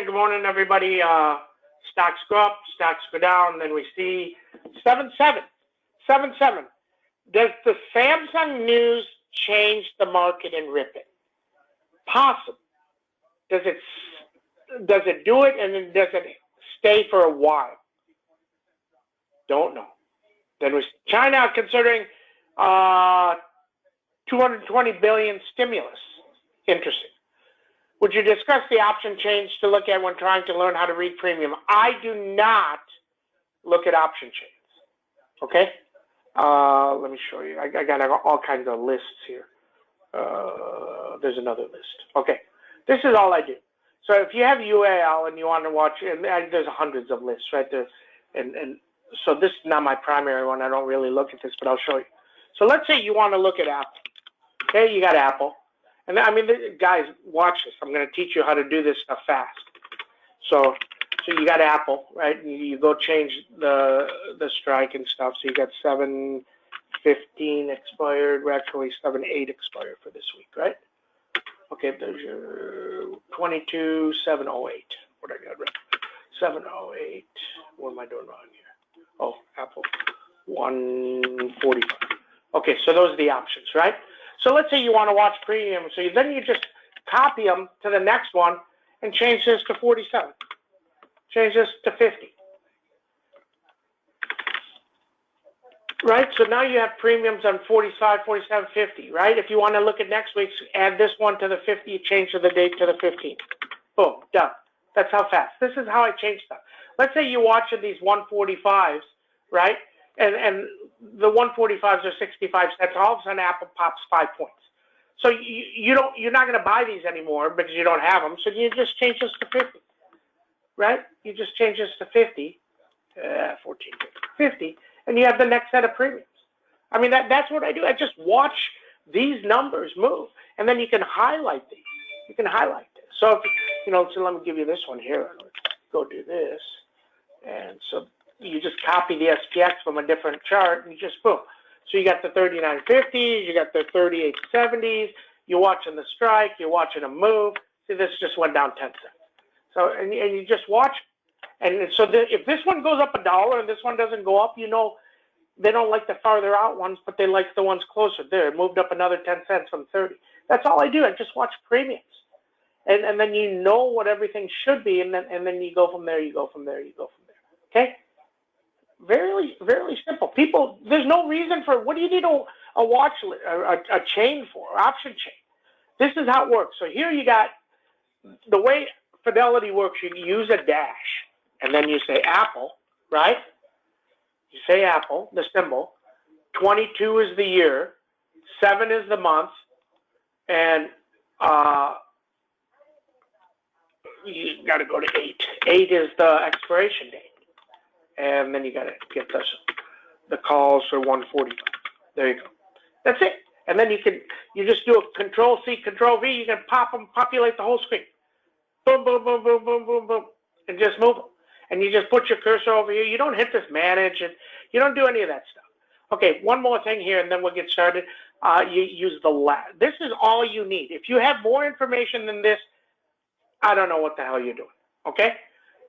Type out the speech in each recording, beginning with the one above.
Good morning, everybody. Stocks go up, stocks go down. Then we see 7-7. Does the Samsung news change the market and rip it? Possible. Does it do it, and then does it stay for a while? Don't know. Then we China considering 220 billion stimulus. Interesting. Would you discuss the option change to look at when trying to learn how to read premium? I do not look at option chains. Okay? Let me show you. I got all kinds of lists here. There's another list. Okay. This is all I do. So if you have UAL and you want to watch, and there's hundreds of lists right there, and so this is not my primary one. I don't really look at this, but I'll show you. So let's say you want to look at Apple. Okay, you got Apple. And I mean, guys, watch this. I'm going to teach you how to do this stuff fast. So you got Apple, right? You go change the strike and stuff. So you got 7/15 expired. We're actually 7/8 expired for this week, right? Okay, there's your 22/7/08. What I got right? 7/08. What am I doing wrong here? Oh, Apple 145. Okay, so those are the options, right? So let's say you want to watch premium. So then you just copy them to the next one and change this to 47. Change this to 50. Right? So now you have premiums on 45, 47, 50, right? If you want to look at next week's, add this one to the 50, change the date to the 15th. Boom, done. That's how fast. This is how I change stuff. Let's say you're watching these 145s, right? And the 145s are 65 cents. All of a sudden, Apple pops 5 points. So you're not going to buy these anymore because you don't have them. So you just change this to 50, right? You just change this to 50, 50, and you have the next set of premiums. I mean, that's what I do. I just watch these numbers move, and then you can highlight these. You can highlight this. So so let me give you this one here. Let's go do this, and so. You just copy the SPX from a different chart and you just boom. So you got the 39.50s, you got the 38.70s, you're watching the strike, you're watching a move. See, this just went down 10 cents. So, and you just watch. And so if this one goes up $1 and this one doesn't go up, they don't like the farther out ones, but they like the ones closer. There, it moved up another 10 cents from 30. That's all I do. I just watch premiums. And then you know what everything should be, and then you go from there, you go from there, you go from there. Okay? Very, very simple. People, there's no reason for, what do you need a watch, a chain for, option chain? This is how it works. So here you got, the way Fidelity works, you use a dash, and then you say Apple, right? You say Apple, the symbol. 22 is the year, 7 is the month, and you got to go to 8. 8 is the expiration date. And then you got to get the calls for 145. There you go. That's it. And then you just do a Control-C, Control-V. You can populate the whole screen. Boom, boom, boom, boom, boom, boom, boom, and just move them. And you just put your cursor over here. You don't hit this manage, and you don't do any of that stuff. Okay, one more thing here, and then we'll get started. You use the ladder. This is all you need. If you have more information than this, I don't know what the hell you're doing. Okay?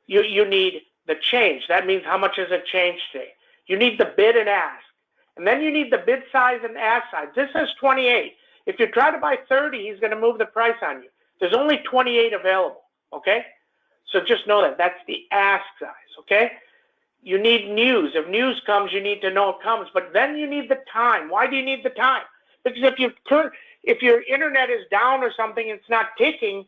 You need the change. That means how much is it changed today. You need the bid and ask. And then you need the bid size and ask size. This says 28. If you try to buy 30, he's going to move the price on you. There's only 28 available, okay? So just know that. That's the ask size, okay? You need news. If news comes, you need to know it comes. But then you need the time. Why do you need the time? Because if your internet is down or something, it's not ticking,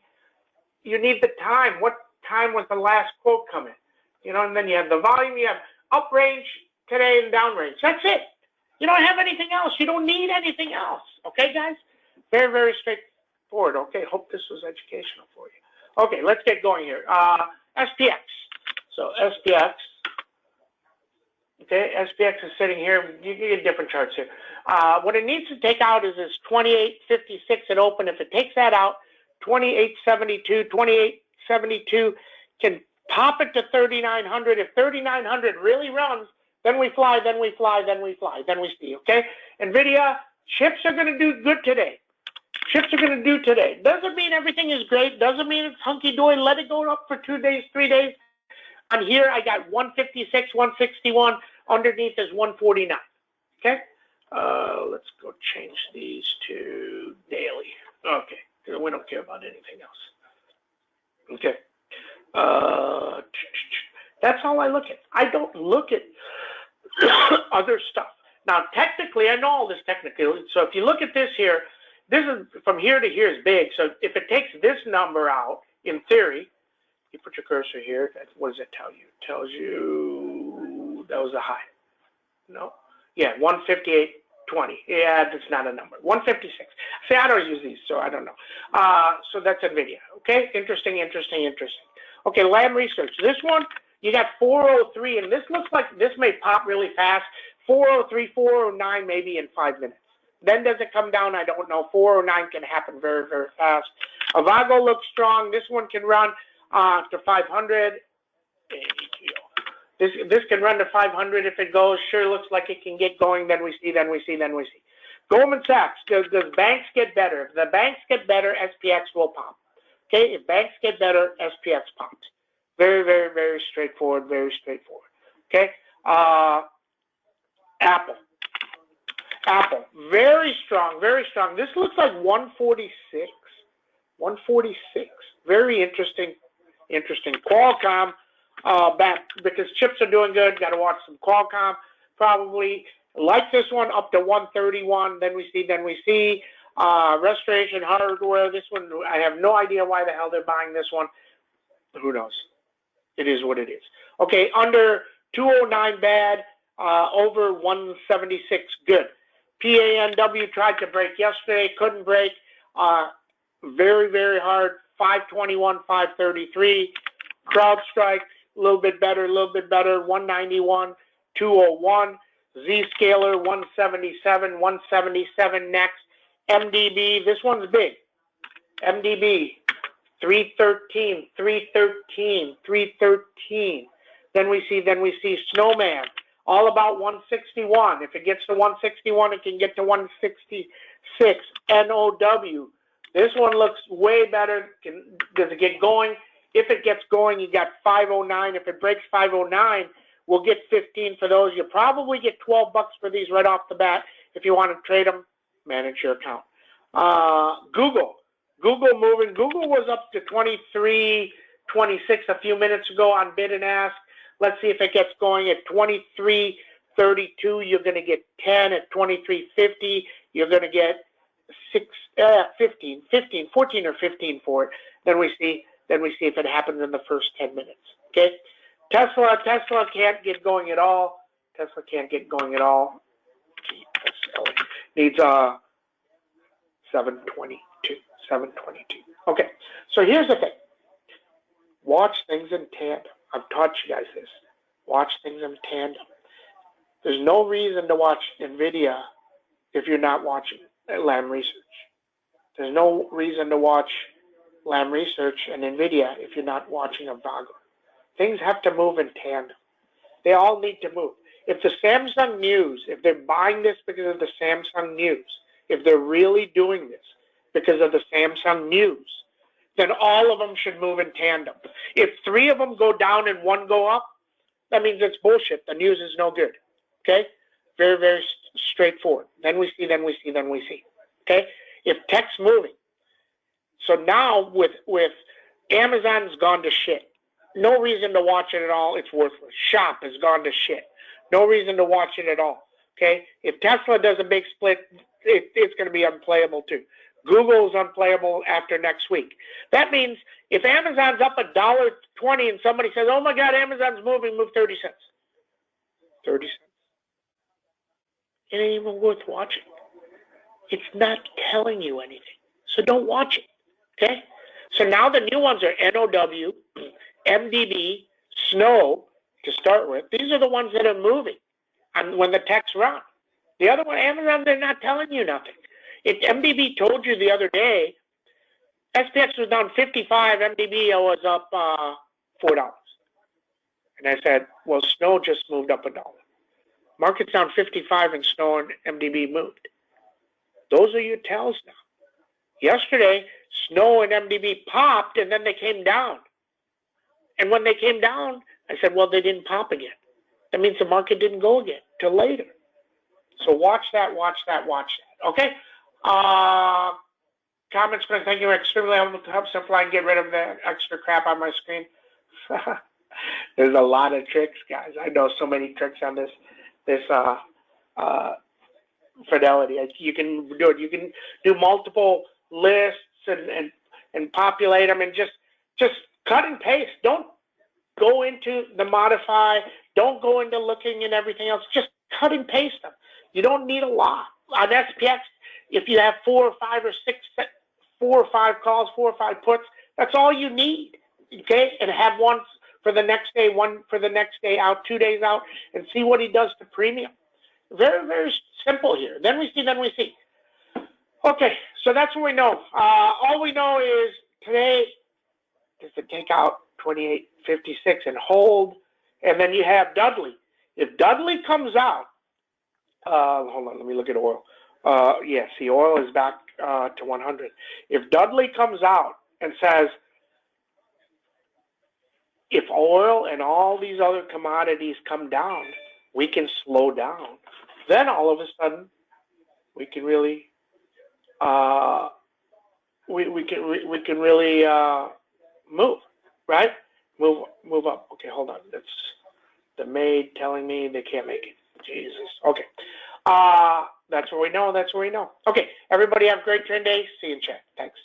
you need the time. What time was the last quote come in? And then you have the volume, you have up range today and down range. That's it. You don't have anything else. You don't need anything else. Okay, guys? Very, very straightforward. Okay, hope this was educational for you. Okay, let's get going here. SPX. So SPX. Okay, SPX is sitting here. You get different charts here. What it needs to take out is this 28.56 at open. If it takes that out, 28.72 can pop it to 3,900. If 3,900 really runs, then we fly, then we fly, then we fly, then we see, okay? NVIDIA, chips are going to do good today. Chips are going to do today. Doesn't mean everything is great. Doesn't mean it's hunky-dory. Let it go up for 2 days, 3 days. On here, I got 156, 161. Underneath is 149. Okay? Let's go change these to daily. Okay. We don't care about anything else. Okay. That's all I look at. I don't look at other stuff. Now, technically, I know all this technically. So if you look at this here, this is from here to here is big. So if it takes this number out, in theory, you put your cursor here, what does it tell you? It tells you that was a high. No? Yeah, 158.20. Yeah, that's not a number. 156. See, I don't use these, so I don't know. So that's NVIDIA. Okay? Interesting. Okay, Lam Research. This one, you got 403, and this looks like this may pop really fast. 403, 409 maybe in 5 minutes. Then does it come down? I don't know. 409 can happen very, very fast. Avago looks strong. This one can run to 500. This can run to 500 if it goes. Sure looks like it can get going. Then we see. Goldman Sachs. Does banks get better? If the banks get better, SPX will pop. Okay, if banks get better, SPX pops. Very, very, very straightforward. Okay. Apple, very strong. This looks like 146. Very interesting. Qualcomm, back because chips are doing good. Got to watch some Qualcomm. Probably like this one up to 131. Then we see. Restoration Hardware. This one, I have no idea why the hell they're buying this one. Who knows? It is what it is. Okay, under 209 bad. Over 176 good. PANW tried to break yesterday, couldn't break. Very, very hard. 521, 533. CrowdStrike, a little bit better. 191, 201. Zscaler, 177, 177 next. MDB, this one's big. MDB, 313. Then we see Snowman. All about 161. If it gets to 161, it can get to 166. NOW. This one looks way better. Does it get going? If it gets going, you got 509. If it breaks 509, we'll get 15 for those. You probably get $12 for these right off the bat. If you want to trade them, manage your account. Google moving. Google was up to 23.26 a few minutes ago on bid and ask. Let's see if it gets going at 23.32. You're going to get 10 at 23.50. You're going to get 14 or 15 for it. Then we see if it happens in the first 10 minutes. Okay. Tesla can't get going at all. Needs 722. Okay. So here's the thing. Watch things in tandem. I've taught you guys this. Watch things in tandem. There's no reason to watch NVIDIA if you're not watching Lam Research. There's no reason to watch Lam Research and NVIDIA if you're not watching Avago. Things have to move in tandem. They all need to move. If the Samsung news, if they're buying this because of the Samsung news, if they're really doing this because of the Samsung news, then all of them should move in tandem. If 3 of them go down and 1 go up, that means it's bullshit. The news is no good. Okay? Very, very straightforward. Then we see. Okay? If tech's moving. So now with Amazon's gone to shit. No reason to watch it at all. It's worthless. Shop has gone to shit. No reason to watch it at all. Okay? If Tesla does a big split, it's going to be unplayable too. Google is unplayable after next week. That means if Amazon's up $1.20 and somebody says, oh my God, Amazon's moving, move 30 cents. 30 cents. It ain't even worth watching. It's not telling you anything. So don't watch it. Okay? So now the new ones are NOW, MDB, Snow to start with. These are the ones that are moving and when the techs run. The other one, Amazon, they're not telling you nothing. If MDB told you the other day, SPX was down 55, MDB was up $4. And I said, well, Snow just moved up $1. Market's down 55 and Snow and MDB moved. Those are your tells now. Yesterday, snow and MDB popped, and then they came down. And when they came down, I said, well, they didn't pop again. That means the market didn't go again till later. So watch that, watch that, watch that. Okay? Comments, thank you. Extremely helpful to help simplify and get rid of the extra crap on my screen. There's a lot of tricks, guys. I know so many tricks on this Fidelity. You can do it. You can do multiple lists and populate them and just cut and paste. Don't go into the modify. Don't go into looking and everything else. Just cut and paste them. You don't need a lot. On SPX, if you have 4 or 5 or 6, 4 or 5 calls, 4 or 5 puts, that's all you need. Okay? And have one for the next day, one for the next day out, 2 days out, and see what he does to premium. Very, very simple here. Then we see. Okay, so that's what we know. All we know is today is to take out 28.56 and hold, and then you have Dudley. If Dudley comes out, hold on, let me look at oil. Yes, the oil is back to 100. If Dudley comes out and says, if oil and all these other commodities come down, we can slow down. Then all of a sudden, we can really, we can really move, right? Move up. Okay, hold on. That's the maid telling me they can't make it. Jesus. Okay. That's what we know. That's what we know. Okay, everybody have a great trend day. See you in chat. Thanks.